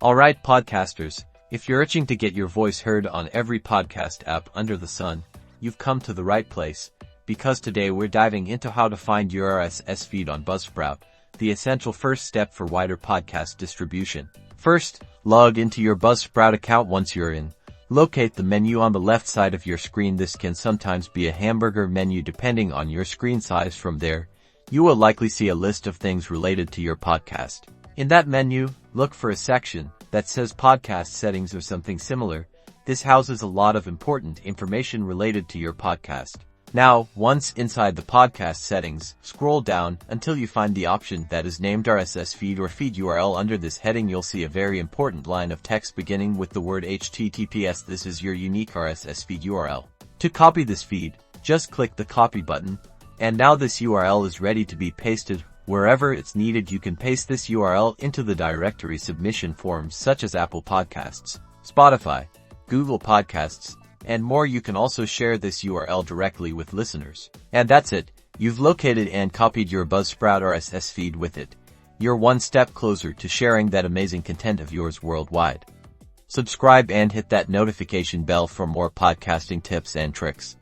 Alright podcasters, if you're itching to get your voice heard on every podcast app under the sun, you've come to the right place, because today we're diving into how to find your RSS feed on Buzzsprout, the essential first step for wider podcast distribution. First, log into your Buzzsprout account. Once you're in, locate the menu on the left side of your screen. This can sometimes be a hamburger menu depending on your screen size. From there, you will likely see a list of things related to your podcast. In that menu, look for a section that says podcast settings or something similar. This houses a lot of important information related to your podcast. Now, once inside the podcast settings, scroll down until you find the option that is named RSS feed or feed URL. Under this heading, you'll see a very important line of text beginning with the word HTTPS. This is your unique RSS feed URL. To copy this feed, just click the copy button, and now this URL is ready to be pasted. Wherever it's needed, you can paste this URL into the directory submission forms such as Apple Podcasts, Spotify, Google Podcasts, and more. You can also share this URL directly with listeners. And that's it. You've located and copied your Buzzsprout RSS feed. With it, you're one step closer to sharing that amazing content of yours worldwide. Subscribe and hit that notification bell for more podcasting tips and tricks.